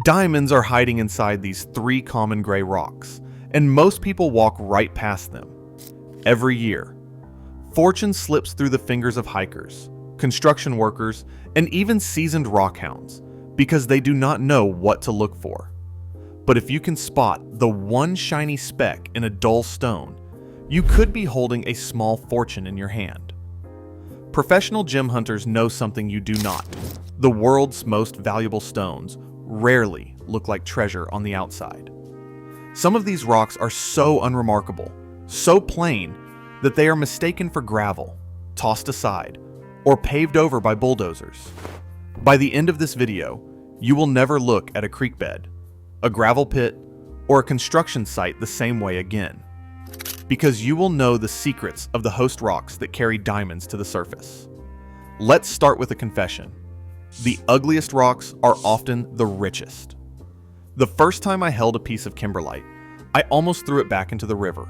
Diamonds are hiding inside these three common gray rocks, and most people walk right past them. Every year, fortune slips through the fingers of hikers, construction workers, and even seasoned rockhounds because they do not know what to look for. But if you can spot the one shiny speck in a dull stone, you could be holding a small fortune in your hand. Professional gem hunters know something you do not. The world's most valuable stones rarely look like treasure on the outside. Some of these rocks are so unremarkable, so plain, that they are mistaken for gravel, tossed aside, or paved over by bulldozers. By the end of this video, you will never look at a creek bed, a gravel pit, or a construction site the same way again, because you will know the secrets of the host rocks that carry diamonds to the surface. Let's start with a confession. The ugliest rocks are often the richest. The first time I held a piece of Kimberlite, I almost threw it back into the river.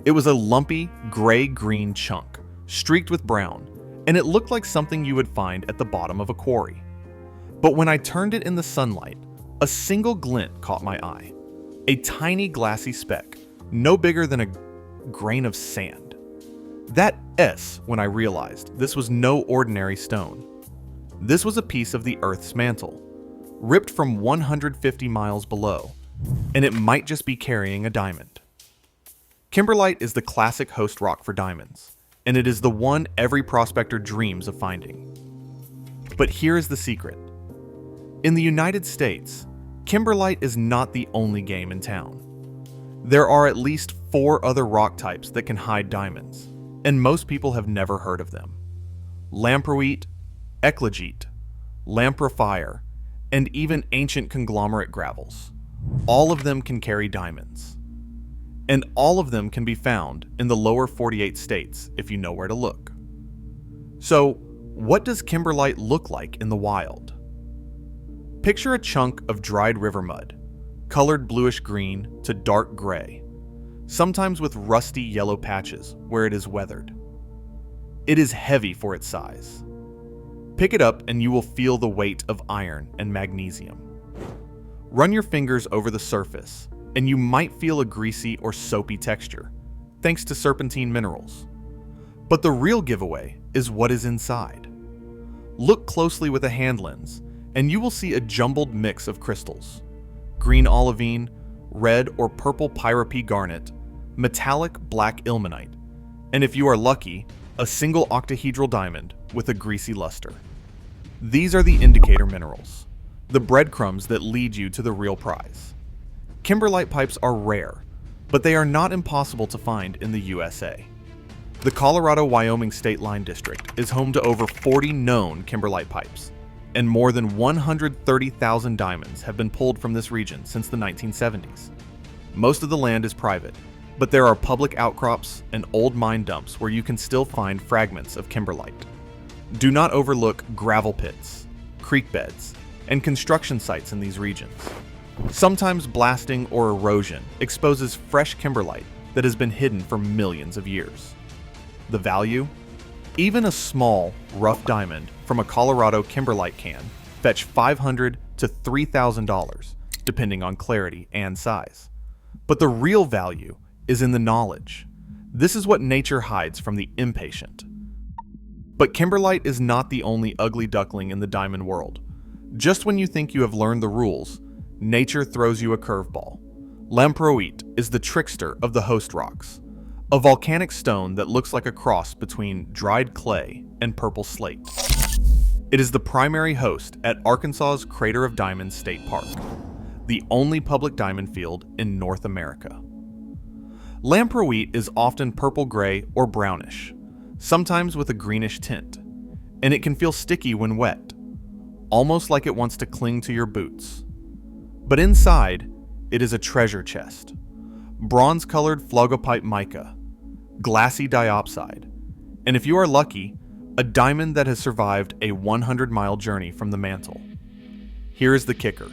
It was a lumpy, gray-green chunk, streaked with brown, and it looked like something you would find at the bottom of a quarry. But when I turned it in the sunlight, a single glint caught my eye. A tiny glassy speck, no bigger than a grain of sand. That S when I realized this was no ordinary stone. This was a piece of the Earth's mantle, ripped from 150 miles below, and it might just be carrying a diamond. Kimberlite is the classic host rock for diamonds, and it is the one every prospector dreams of finding. But here is the secret. In the United States, Kimberlite is not the only game in town. There are at least 4 other rock types that can hide diamonds, and most people have never heard of them. Lamproite, Eclogite, Lamprophyre, and even ancient conglomerate gravels. All of them can carry diamonds. And all of them can be found in the lower 48 states if you know where to look. So, what does Kimberlite look like in the wild? Picture a chunk of dried river mud, colored bluish-green to dark gray, sometimes with rusty yellow patches where it is weathered. It is heavy for its size. Pick it up and you will feel the weight of iron and magnesium. Run your fingers over the surface and you might feel a greasy or soapy texture, thanks to serpentine minerals. But the real giveaway is what is inside. Look closely with a hand lens and you will see a jumbled mix of crystals: green olivine, red or purple pyrope garnet, metallic black ilmenite, and if you are lucky, a single octahedral diamond with a greasy luster. These are the indicator minerals, the breadcrumbs that lead you to the real prize. Kimberlite pipes are rare, but they are not impossible to find in the USA. The Colorado-Wyoming State Line District is home to over 40 known Kimberlite pipes, and more than 130,000 diamonds have been pulled from this region since the 1970s. Most of the land is private, but there are public outcrops and old mine dumps where you can still find fragments of Kimberlite. Do not overlook gravel pits, creek beds, and construction sites in these regions. Sometimes blasting or erosion exposes fresh Kimberlite that has been hidden for millions of years. The value? Even a small, rough diamond from a Colorado Kimberlite can fetch $500 to $3,000, depending on clarity and size. But the real value is in the knowledge. This is what nature hides from the impatient. But Kimberlite is not the only ugly duckling in the diamond world. Just when you think you have learned the rules, nature throws you a curveball. Lamproite is the trickster of the host rocks, a volcanic stone that looks like a cross between dried clay and purple slate. It is the primary host at Arkansas's Crater of Diamonds State Park, the only public diamond field in North America. Lamproite is often purple-gray or brownish, sometimes with a greenish tint, and it can feel sticky when wet, almost like it wants to cling to your boots. But inside, it is a treasure chest. Bronze-colored phlogopipe mica, glassy diopside, and if you are lucky, a diamond that has survived a 100-mile journey from the mantle. Here is the kicker.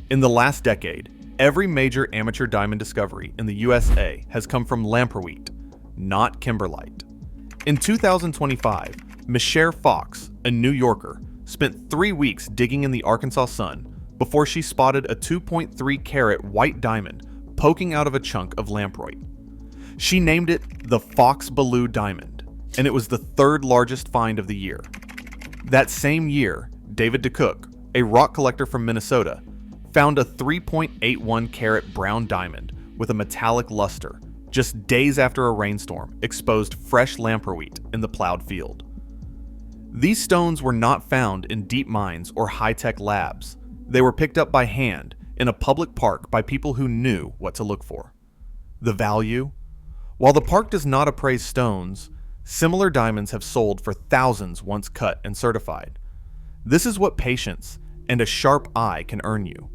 In the last decade, every major amateur diamond discovery in the USA has come from Lamproite, not Kimberlite. In 2025, Michelle Fox, a New Yorker, spent 3 weeks digging in the Arkansas sun, before she spotted a 2.3 carat white diamond poking out of a chunk of Lamproite. She named it the Fox Blue Diamond, and it was the third largest find of the year. That same year, David DeCook, a rock collector from Minnesota, found a 3.81 carat brown diamond with a metallic luster just days after a rainstorm exposed fresh Lamproite in the plowed field. These stones were not found in deep mines or high-tech labs. They were picked up by hand in a public park by people who knew what to look for. The value? While the park does not appraise stones, similar diamonds have sold for thousands once cut and certified. This is what patience and a sharp eye can earn you.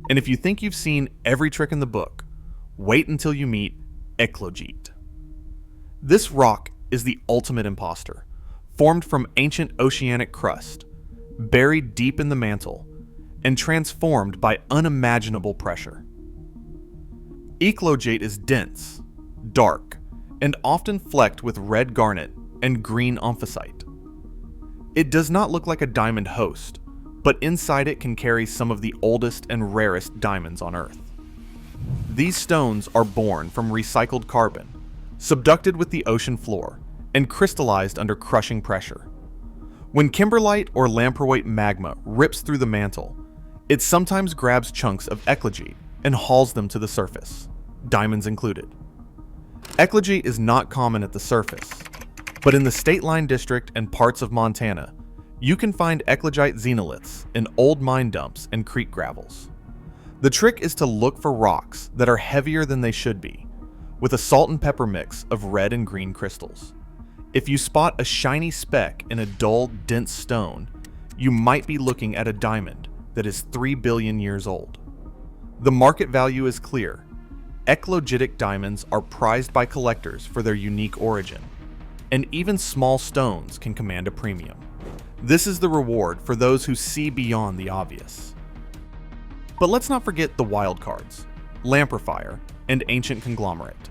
And if you think you've seen every trick in the book, wait until you meet Eclogite. This rock is the ultimate imposter, formed from ancient oceanic crust, buried deep in the mantle, and transformed by unimaginable pressure. Eclogite is dense, dark, and often flecked with red garnet and green amphicite. It does not look like a diamond host, but inside it can carry some of the oldest and rarest diamonds on Earth. These stones are born from recycled carbon, subducted with the ocean floor, and crystallized under crushing pressure. When Kimberlite or Lamproite magma rips through the mantle, it sometimes grabs chunks of Eclogite and hauls them to the surface, diamonds included. Eclogite is not common at the surface, but in the State Line District and parts of Montana, you can find Eclogite xenoliths in old mine dumps and creek gravels. The trick is to look for rocks that are heavier than they should be, with a salt and pepper mix of red and green crystals. If you spot a shiny speck in a dull, dense stone, you might be looking at a diamond that is 3 billion years old. The market value is clear. Eclogitic diamonds are prized by collectors for their unique origin, and even small stones can command a premium. This is the reward for those who see beyond the obvious. But let's not forget the wild cards, Lamprophyre and ancient Conglomerate.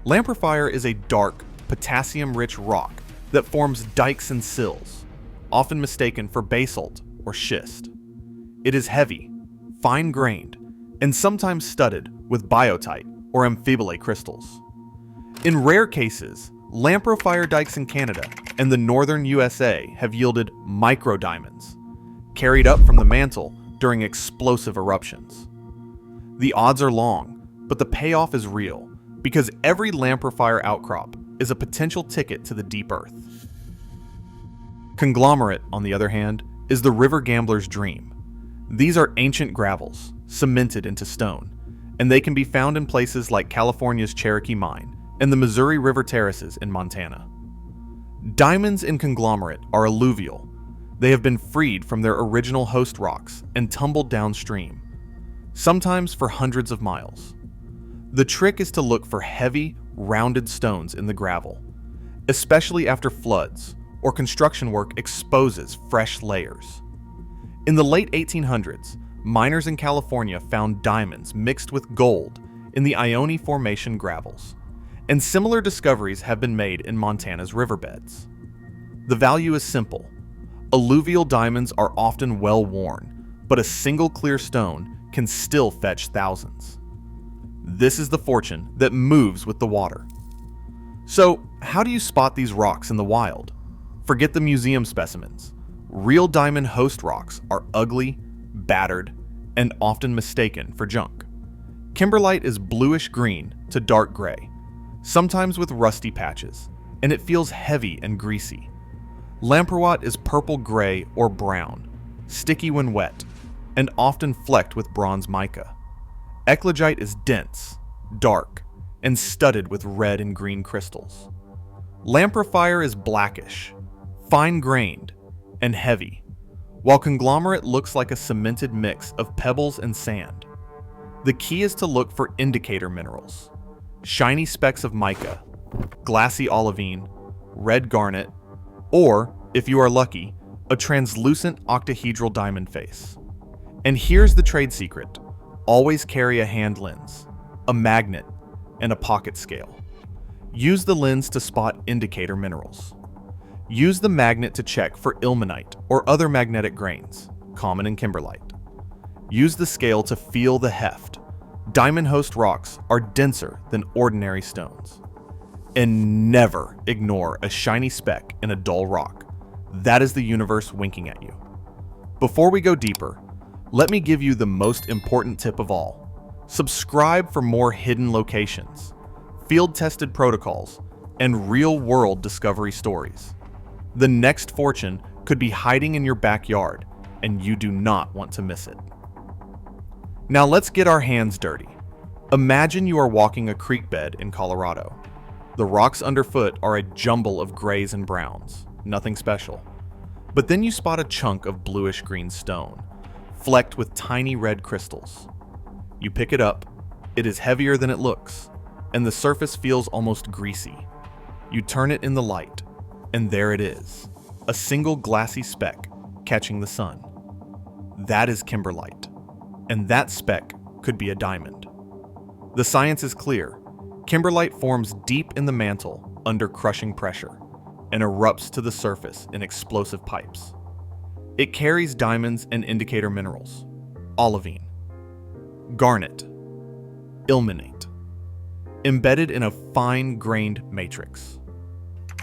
Lamprophyre is a dark, potassium-rich rock that forms dikes and sills, often mistaken for basalt or schist. It is heavy, fine-grained, and sometimes studded with biotite or amphibolite crystals. In rare cases, Lamprophyre dikes in Canada and the northern USA have yielded microdiamonds, carried up from the mantle during explosive eruptions. The odds are long, but the payoff is real, because every Lamprophyre outcrop is a potential ticket to the deep earth. Conglomerate, on the other hand, is the river gambler's dream. These are ancient gravels, cemented into stone, and they can be found in places like California's Cherokee Mine and the Missouri River terraces in Montana. Diamonds in Conglomerate are alluvial. They have been freed from their original host rocks and tumbled downstream, sometimes for hundreds of miles. The trick is to look for heavy, rounded stones in the gravel, especially after floods or construction work exposes fresh layers. In the late 1800s, miners in California found diamonds mixed with gold in the Ione Formation gravels, and similar discoveries have been made in Montana's riverbeds. The value is simple. Alluvial diamonds are often well worn, but a single clear stone can still fetch thousands. This is the fortune that moves with the water. So, how do you spot these rocks in the wild? Forget the museum specimens. Real diamond host rocks are ugly, battered, and often mistaken for junk. Kimberlite is bluish-green to dark gray, sometimes with rusty patches, and it feels heavy and greasy. Lamproite is purple-gray or brown, sticky when wet, and often flecked with bronze mica. Eclogite is dense, dark, and studded with red and green crystals. Lamprophyre is blackish, fine-grained, and heavy, while Conglomerate looks like a cemented mix of pebbles and sand. The key is to look for indicator minerals, shiny specks of mica, glassy olivine, red garnet, or, if you are lucky, a translucent octahedral diamond face. And here's the trade secret. Always carry a hand lens, a magnet, and a pocket scale. Use the lens to spot indicator minerals. Use the magnet to check for ilmenite or other magnetic grains, common in Kimberlite. Use the scale to feel the heft. Diamond host rocks are denser than ordinary stones. And never ignore a shiny speck in a dull rock. That is the universe winking at you. Before we go deeper, let me give you the most important tip of all. Subscribe for more hidden locations, field-tested protocols, and real-world discovery stories. The next fortune could be hiding in your backyard, and you do not want to miss it. Now let's get our hands dirty. Imagine you are walking a creek bed in Colorado. The rocks underfoot are a jumble of grays and browns, nothing special. But then you spot a chunk of bluish-green stone, flecked with tiny red crystals. You pick it up, it is heavier than it looks, and the surface feels almost greasy. You turn it in the light, and there it is, a single glassy speck catching the sun. That is Kimberlite, and that speck could be a diamond. The science is clear. Kimberlite forms deep in the mantle under crushing pressure and erupts to the surface in explosive pipes. It carries diamonds and indicator minerals: olivine, garnet, ilmenite, embedded in a fine-grained matrix.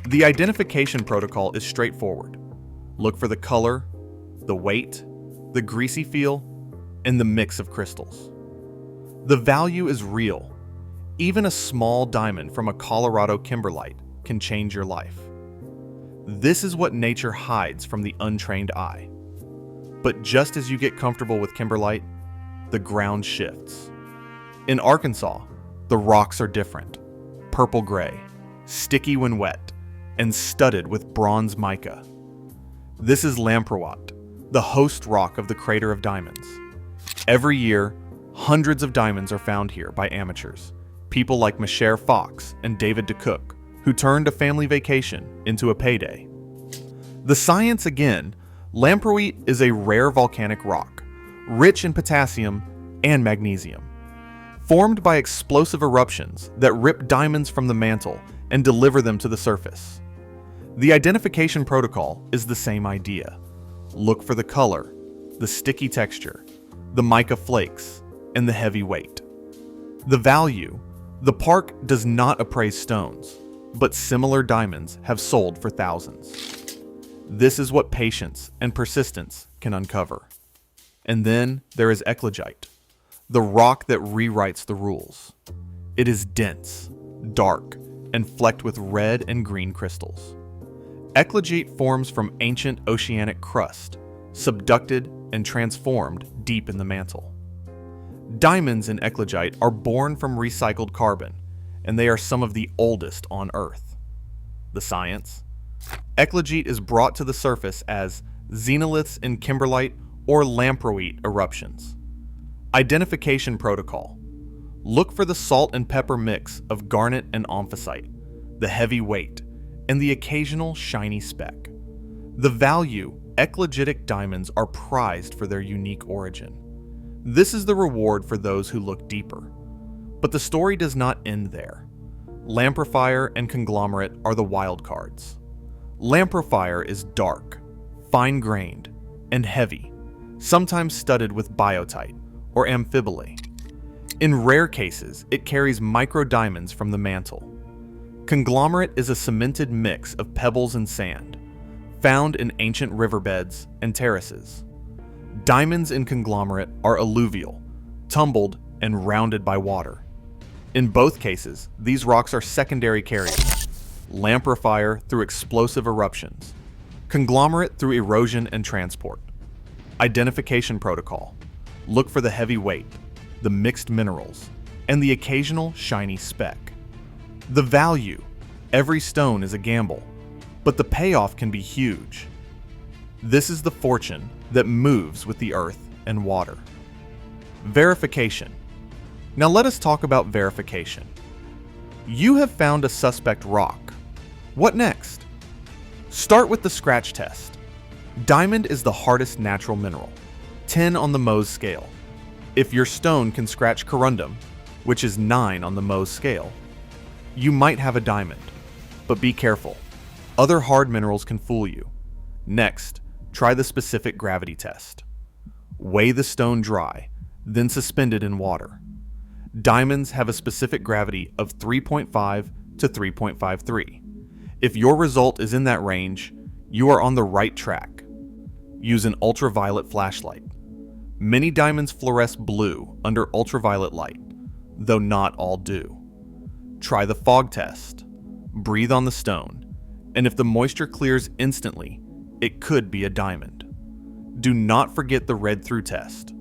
The identification protocol is straightforward. Look for the color, the weight, the greasy feel, and the mix of crystals. The value is real. Even a small diamond from a Colorado kimberlite can change your life. This is what nature hides from the untrained eye. But just as you get comfortable with kimberlite, the ground shifts. In Arkansas, the rocks are different: purple-gray, sticky when wet, and studded with bronze mica. This is Lamproite, the host rock of the Crater of Diamonds. Every year, hundreds of diamonds are found here by amateurs, people like Michelle Fox and David DeCook, who turned a family vacation into a payday. The science again: Lamproite is a rare volcanic rock, rich in potassium and magnesium, formed by explosive eruptions that rip diamonds from the mantle and deliver them to the surface. The identification protocol is the same idea. Look for the color, the sticky texture, the mica flakes, and the heavy weight. The value: the park does not appraise stones, but similar diamonds have sold for thousands. This is what patience and persistence can uncover. And then there is Eclogite, the rock that rewrites the rules. It is dense, dark, and flecked with red and green crystals. Eclogite forms from ancient oceanic crust, subducted and transformed deep in the mantle. Diamonds in Eclogite are born from recycled carbon, and they are some of the oldest on Earth. The science: Eclogite is brought to the surface as xenoliths in kimberlite or lamproite eruptions. Identification protocol: look for the salt and pepper mix of garnet and amphicite, the heavy weight, and the occasional shiny speck. The value: eclogitic diamonds are prized for their unique origin. This is the reward for those who look deeper. But the story does not end there. Lamprophyre and Conglomerate are the wild cards. Lamprophyre is dark, fine-grained, and heavy, sometimes studded with biotite or amphibole. In rare cases, it carries micro-diamonds from the mantle. Conglomerate is a cemented mix of pebbles and sand, found in ancient riverbeds and terraces. Diamonds in Conglomerate are alluvial, tumbled, and rounded by water. In both cases, these rocks are secondary carriers: Lamprophyre through explosive eruptions, Conglomerate through erosion and transport. Identification protocol: look for the heavy weight, the mixed minerals, and the occasional shiny speck. The value: every stone is a gamble, but the payoff can be huge. This is the fortune that moves with the earth and water. Verification. Now let us talk about verification. You have found a suspect rock. What next? Start with the scratch test. Diamond is the hardest natural mineral, 10 on the Mohs scale. If your stone can scratch corundum, which is 9 on the Mohs scale, you might have a diamond. But be careful. Other hard minerals can fool you. Next, try the specific gravity test. Weigh the stone dry, then suspend it in water. Diamonds have a specific gravity of 3.5 to 3.53. If your result is in that range, you are on the right track. Use an ultraviolet flashlight. Many diamonds fluoresce blue under ultraviolet light, though not all do. Try the fog test. Breathe on the stone, and if the moisture clears instantly, it could be a diamond. Do not forget the read-through test.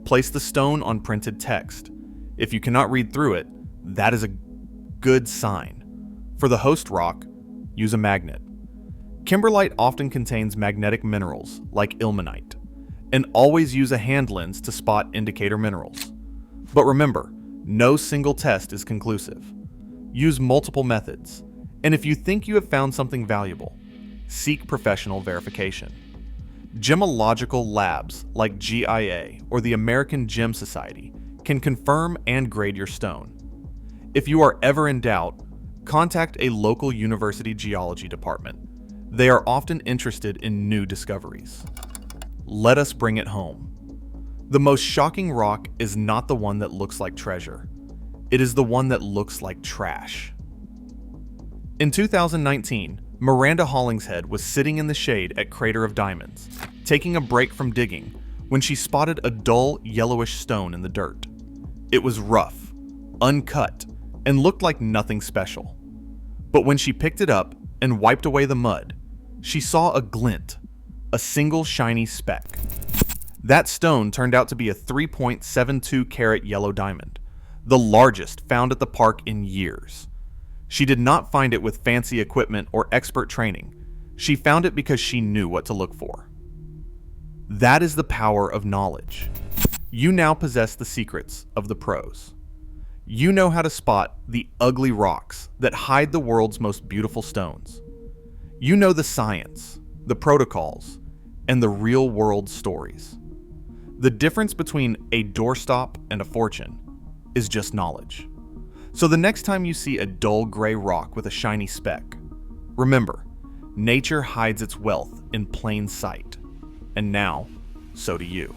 Place the stone on printed text. If you cannot read through it, that is a good sign. For the host rock, use a magnet. Kimberlite often contains magnetic minerals like ilmenite, and always use a hand lens to spot indicator minerals. But remember, no single test is conclusive. Use multiple methods, and if you think you have found something valuable, seek professional verification. Gemological labs like GIA or the American Gem Society can confirm and grade your stone. If you are ever in doubt, contact a local university geology department. They are often interested in new discoveries. Let us bring it home. The most shocking rock is not the one that looks like treasure. It is the one that looks like trash. In 2019, Miranda Hollingshead was sitting in the shade at Crater of Diamonds, taking a break from digging, when she spotted a dull yellowish stone in the dirt. It was rough, uncut, and looked like nothing special. But when she picked it up and wiped away the mud, she saw a glint, a single shiny speck. That stone turned out to be a 3.72 carat yellow diamond, the largest found at the park in years. She did not find it with fancy equipment or expert training. She found it because she knew what to look for. That is the power of knowledge. You now possess the secrets of the pros. You know how to spot the ugly rocks that hide the world's most beautiful stones. You know the science, the protocols, and the real-world stories. The difference between a doorstop and a fortune is just knowledge. So the next time you see a dull gray rock with a shiny speck, remember, nature hides its wealth in plain sight. And now, so do you.